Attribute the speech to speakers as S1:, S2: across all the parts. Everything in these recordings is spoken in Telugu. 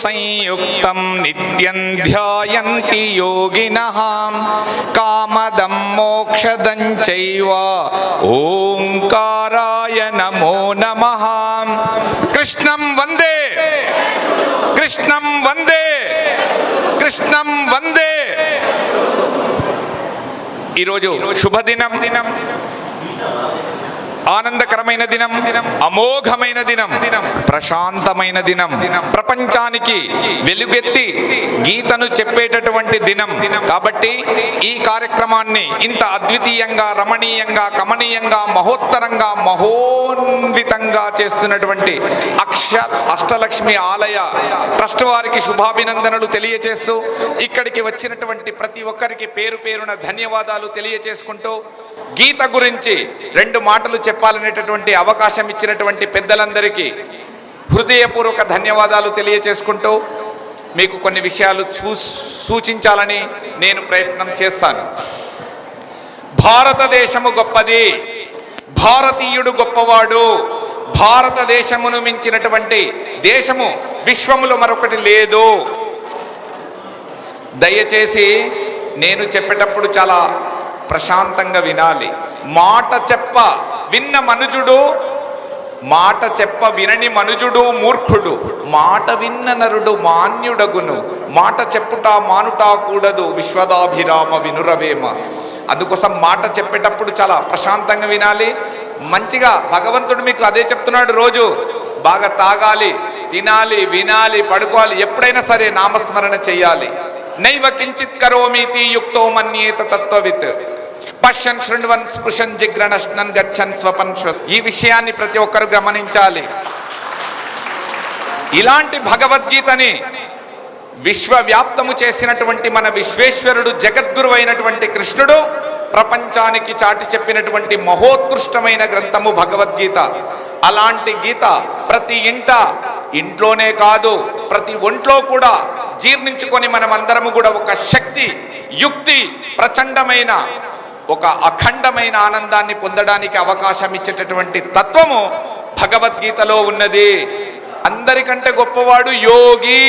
S1: సంయుక్తం నిత్యం ధ్యాయంతి యోగినః కామదం మోక్షదం చైవ ఓంకారాయ నమో నమః. కృష్ణం వందే, కృష్ణం వందే, కృష్ణం వందే. ఈరోజు శుభదినం, ఆనందకరమైన దినం, అమోఘమైన దినం, ప్రశాంతమైన దినం, ప్రపంచానికి వెలుగెత్తి గీతను చెప్పేటటువంటి దినం. కాబట్టి ఈ కార్యక్రమాన్ని ఇంత అద్వితీయంగా, రమణీయంగా, కమనీయంగా, మహోత్తరంగా, మహోన్వితంగా చేస్తున్నటువంటి అష్టలక్ష్మి ఆలయ ట్రస్ట్ వారికి శుభాభినందనలు తెలియజేస్తూ, ఇక్కడికి వచ్చినటువంటి ప్రతి ఒక్కరికి పేరు పేరున ధన్యవాదాలు తెలియజేసుకుంటూ, గీత గురించి 2 మాటలు చెప్పాలనేటటువంటి అవకాశం ఇచ్చినటువంటి పెద్దలందరికీ హృదయపూర్వక ధన్యవాదాలు తెలియజేసుకుంటూ, మీకు కొన్ని విషయాలు సూచించాలని నేను ప్రయత్నం చేస్తాను. భారతదేశము గొప్పది, భారతీయుడు గొప్పవాడు, భారతదేశమును మించినటువంటి దేశము విశ్వములో మరొకటి లేదు. దయచేసి నేను చెప్పేటప్పుడు చాలా ప్రశాంతంగా వినాలి. మాట చెప్ప విన్న మనుజుడు, మాట చెప్ప వినని మనుజుడు మూర్ఖుడు, మాట విన్న నరుడు మాన్యుడగును, మాట చెప్పుట మానుట కూడదు, విశ్వదాభిరామ వినురవేమ. అందుకోసం మాట చెప్పేటప్పుడు చాలా ప్రశాంతంగా వినాలి. మంచిగా భగవంతుడు మీకు అదే చెప్తున్నాడు. రోజు బాగా తాగాలి, తినాలి, వినాలి, పడుకోవాలి, ఎప్పుడైనా సరే నామస్మరణ చెయ్యాలి. నైవ కించిత్ కరోమీతి యుక్తో మన్యేత తత్వవిత్ పశ్యన్ శృణ్వన్ స్పృశన్ జిగ్రణశ్నన్ గచ్చన్ స్వపన్. ఈ విషయాన్ని ప్రతి ఒక్కరు గమనించాలి. ఇలాంటి భగవద్గీతని విశ్వవ్యాప్తము చేసినటువంటి మన విశ్వేశ్వరుడు, జగద్గురు అయినటువంటి కృష్ణుడు ప్రపంచానికి చాటి చెప్పినటువంటి మహోత్కృష్టమైన గ్రంథము భగవద్గీత. అలాంటి గీత ప్రతి ఇంట్లోనే కాదు, ప్రతి ఒంట్లో కూడా జీర్ణించుకొని మనమందరము కూడా ఒక శక్తి, యుక్తి, ప్రచండమైన ఒక అఖండమైన ఆనందాన్ని పొందడానికి అవకాశం ఇచ్చేటటువంటి తత్వము భగవద్గీతలో ఉన్నది. అందరికంటే గొప్పవాడు యోగి.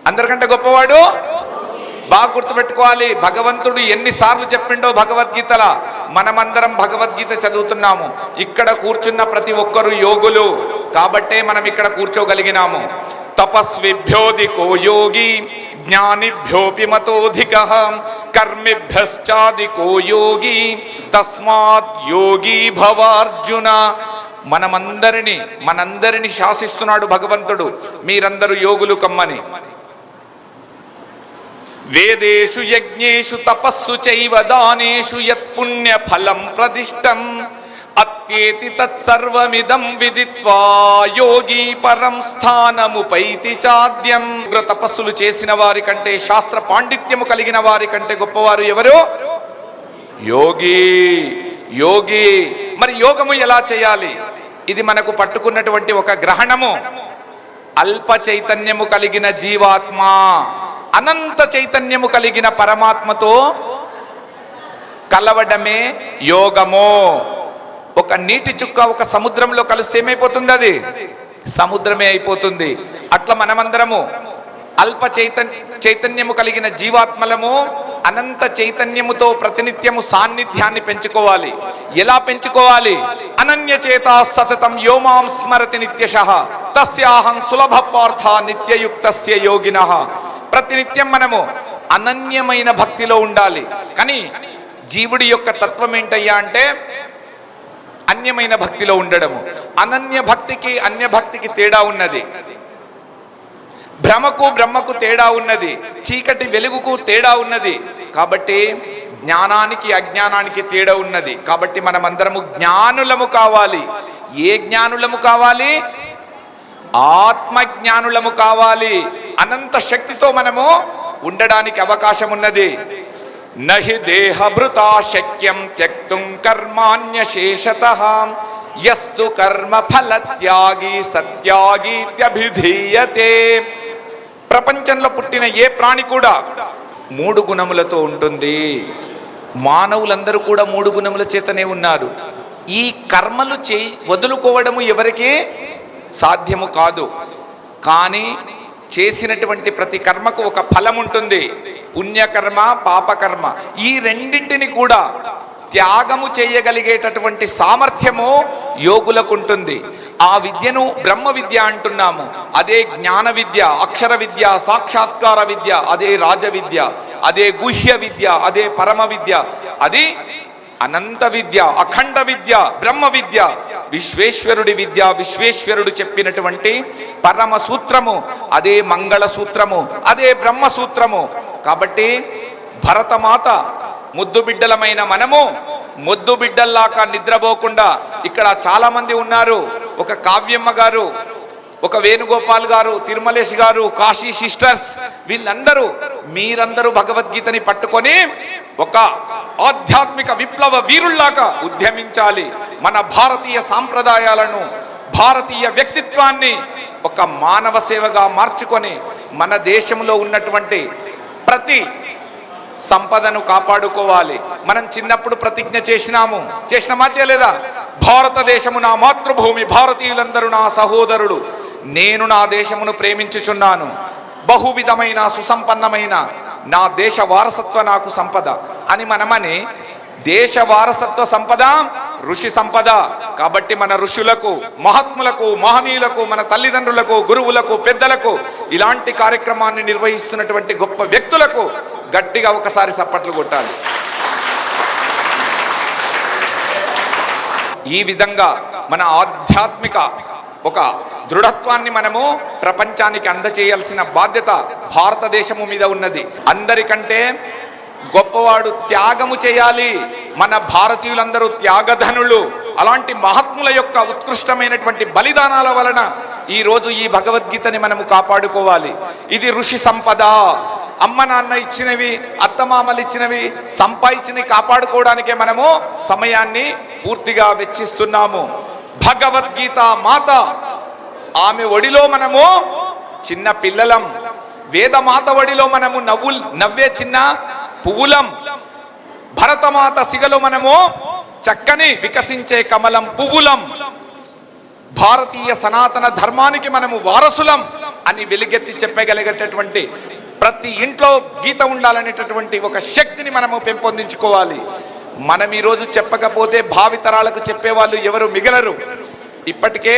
S1: అందరికంటే గొప్పవాడు, బాగా గుర్తుపెట్టుకోవాలి. భగవంతుడు ఎన్నిసార్లు చెప్పిండో భగవద్గీతలో. మనమందరం భగవద్గీత చదువుతున్నాము. ఇక్కడ కూర్చున్న ప్రతి ఒక్కరు యోగులు కాబట్టే మనం ఇక్కడ కూర్చోగలిగినాము. తపస్విభ్యోధికో యోగి జ్ఞానిభ్యోపి మతోధికః కర్మిభ్యశ్చాధికో యోగి తస్మాత్ యోగి భవార్జున. మనందరినీ శాసిస్తున్నాడు భగవంతుడు, మీరందరూ యోగులు కమ్మని. వేదేషు యజ్ఞేషు తపస్సు చైవ దానేషు యత్పుణ్య ఫలం ప్రదిష్టం అత్యేతి తత్సర్వమిదం విదిత్వా యోగి పరం స్థానముపైతి చాద్యం. తపస్సులు చేసిన వారి కంటే, శాస్త్ర పాండిత్యము కలిగిన వారి కంటే గొప్పవారు ఎవరు? యోగి. యోగి. మరి యోగము ఎలా చేయాలి? ఇది మనకు పట్టుకున్నటువంటి ఒక గ్రహణము. అల్ప చైతన్యము కలిగిన జీవాత్మ అనంత చైతన్యము కలిగిన పరమాత్మతో కలవడమే యోగము. ఒక నీటి చుక్క ఒక సముద్రంలో కలిస్తే ఏమైపోతుంది? అది సముద్రమే అయిపోతుంది. అట్లా మనమందరము అల్ప చైతన్యము కలిగిన జీవాత్మలము అనంత చైతన్యముతో ప్రతినిత్యము సాన్నిధ్యాన్ని పెంచుకోవాలి. ఎలా పెంచుకోవాలి? అనన్య చేత సతతం యోమాం స్మరతి నిత్యశః తస్యాహం సులభ పార్థ నిత్యయుక్తస్య యోగినః. ప్రతినిత్యం మనము అనన్యమైన భక్తిలో ఉండాలి. కానీ జీవుడి యొక్క తత్వం ఏంటయ్యా అంటే అన్యమైన భక్తిలో ఉండడము. అనన్య భక్తికి అన్య భక్తికి తేడా ఉన్నది. భ్రమకు బ్రహ్మకు తేడా ఉన్నది. చీకటి వెలుగుకు తేడా ఉన్నది. కాబట్టి జ్ఞానానికి అజ్ఞానానికి తేడా ఉన్నది. కాబట్టి మనమందరము జ్ఞానులము కావాలి. ఏ జ్ఞానులము కావాలి? ఆత్మజ్ఞానులము కావాలి. అనంత శక్తితో మనము ఉండడానికి అవకాశం ఉన్నది. నహి దేహభృతా శక్యం త్యక్తుం కర్మాణ్యశేషతః యస్తు కర్మ ఫలత్యాగి సత్యాగీత్యభిధీయతే. ప్రపంచంలో పుట్టిన ఏ ప్రాణి కూడా 3 గుణములతో ఉంటుంది. మానవులందరూ కూడా 3 గుణముల చేతనే ఉన్నారు. ఈ కర్మలు వదులుకోవడము ఎవరికి సాధ్యము కాదు. కానీ చేసినటువంటి ప్రతి కర్మకు ఒక ఫలం ఉంటుంది, పుణ్యకర్మ పాపకర్మ. ఈ రెండింటిని కూడా త్యాగము చేయగలిగేటటువంటి సామర్థ్యము యోగులకు ఉంటుంది. ఆ విద్యను బ్రహ్మ విద్య అంటున్నాము. అదే జ్ఞాన విద్య, అక్షర విద్య, సాక్షాత్కార విద్య, అదే రాజ విద్య, అదే గుహ్య విద్య, అదే పరమ విద్య, అది అనంత విద్య, అఖండ విద్య, బ్రహ్మ విద్య, విశ్వేశ్వరుడి విద్య. విశ్వేశ్వరుడు చెప్పినటువంటి పరమ సూత్రము అదే మంగళ సూత్రము, అదే బ్రహ్మ సూత్రము. కాబట్టి భరతమాత ముద్దు బిడ్డలమైన మనము ముద్దు బిడ్డల్లాగా నిద్రపోకుండా, ఇక్కడ చాలా మంది ఉన్నారు, ఒక కావ్యమ్మ గారు, ఒక వేణుగోపాల్ గారు, తిరుమలేష్ గారు, కాశీ సిస్టర్స్, వీళ్ళందరూ మీరందరూ భగవద్గీతని పట్టుకొని ఒక ఆధ్యాత్మిక విప్లవ వీరుల్లాగా ఉద్యమించాలి. మన భారతీయ సాంప్రదాయాలను, భారతీయ వ్యక్తిత్వాన్ని ఒక మానవ సేవగా మార్చుకొని మన దేశంలో ఉన్నటువంటి ప్రతి సంపదను కాపాడుకోవాలి. మనం చిన్నప్పుడు ప్రతిజ్ఞ చేసినామా చేయలేదా? భారతదేశము నా మాతృభూమి, భారతీయులందరూ నా సహోదరుడు, నేను నా దేశమును ప్రేమించుచున్నాను, బహువిధమైన సుసంపన్నమైన నా దేశ వారసత్వ నాకు సంపద అని మనమని. దేశ వారసత్వ సంపద ఋషి సంపద. కాబట్టి మన ఋషులకు, మహాత్ములకు, మహనీయులకు, మన తల్లిదండ్రులకు, గురువులకు, పెద్దలకు, ఇలాంటి కార్యక్రమాన్ని నిర్వహిస్తున్నటువంటి గొప్ప వ్యక్తులకు గట్టిగా ఒకసారి చప్పట్లు కొట్టాలి. ఈ విధంగా మన ఆధ్యాత్మిక ఒక దృఢత్వాన్ని మనము ప్రపంచానికి అందజేయాల్సిన బాధ్యత భారతదేశము మీద ఉన్నది. అందరికంటే గొప్పవాడు త్యాగము చేయాలి. మన భారతీయులందరూ త్యాగధనులు. అలాంటి మహాత్ముల యొక్క ఉత్కృష్టమైనటువంటి బలిదానాల వలన ఈరోజు ఈ భగవద్గీతని మనము కాపాడుకోవాలి. ఇది ఋషి సంపద. అమ్మ నాన్న ఇచ్చినవి, అత్తమామలు ఇచ్చినవి, సంపాదించినవి కాపాడుకోవడానికే మనము సమయాన్ని పూర్తిగా వెచ్చిస్తున్నాము. భగవద్గీత మాత, ఆమె ఒడిలో మనము చిన్న పిల్లలం. వేదమాత ఒడిలో మనము నవ్వే చిన్న పువ్వులం. భరతమాత సిగలో మనము చక్కని వికసించే కమలం పువ్వులం. భారతీయ సనాతన ధర్మానికి మనము వారసులం అని వెలుగెత్తి చెప్పగలిగేటటువంటి, ప్రతి ఇంట్లో గీత ఉండాలనేటటువంటి ఒక శక్తిని మనము పెంపొందించుకోవాలి. మనం ఈరోజు చెప్పకపోతే భావితరాలకు చెప్పేవాళ్ళు ఎవరు మిగలరు. ఇప్పటికే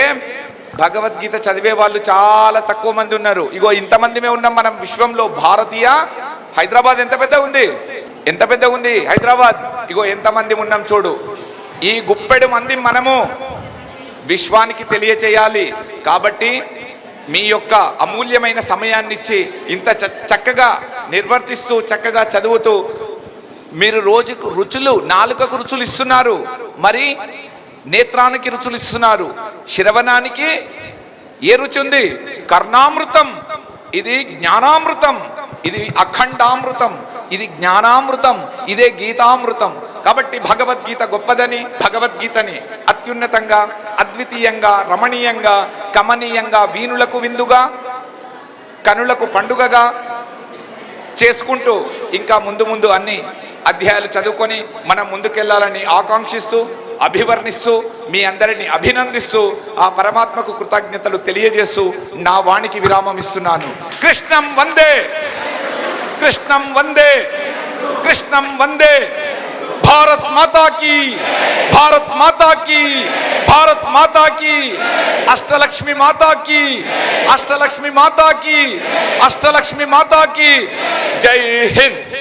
S1: భగవద్గీత చదివే వాళ్ళు చాలా తక్కువ మంది ఉన్నారు. ఇగో ఇంతమందిమే ఉన్నాం మనం విశ్వంలో. భారతీయ హైదరాబాద్ ఎంత పెద్ద ఉంది, ఎంత పెద్ద ఉంది హైదరాబాద్. ఇగో ఎంతమంది ఉన్నాం చూడు. ఈ గుప్పెడు మంది మనము విశ్వానికి తెలియచేయాలి. కాబట్టి మీ యొక్క అమూల్యమైన సమయాన్ని ఇచ్చి ఇంత చక్కగా నిర్వర్తిస్తూ, చక్కగా చదువుతూ, మీరు రోజుకు రుచులు, నాలుకకు రుచులు ఇస్తున్నారు, మరి నేత్రానికి రుచులు ఇస్తున్నారు. శ్రవణానికి ఏ రుచి ఉంది? కర్ణామృతం. ఇది జ్ఞానామృతం, ఇది అఖండామృతం, ఇది జ్ఞానామృతం, ఇదే గీతామృతం. కాబట్టి భగవద్గీత గొప్పదని, భగవద్గీతని అత్యున్నతంగా, అద్వితీయంగా, రమణీయంగా, కమనీయంగా, వీణులకు విందుగా, కనులకు పండుగగా చేసుకుంటూ ఇంకా ముందు ముందు అన్ని అధ్యాయాలు చదువుకొని మనం ముందుకెళ్లాలని ఆకాంక్షిస్తూ, అభివర్ణిస్తూ, మీ అందరినీ అభినందిస్తూ, ఆ పరమాత్మకు కృతజ్ఞతలు తెలియజేస్తూ నా వాణికి విరామం ఇస్తున్నాను. కృష్ణం వందే, కృష్ణం వందే, కృష్ణం వందే. భారత్ మాతా కీ, భారత్ మాతా కీ, భారత్ మాతా కీ. అష్టలక్ష్మి మాతా కీ, అష్టలక్ష్మి మాతా కీ, అష్టలక్ష్మి మాతా కీ. జై హింద్.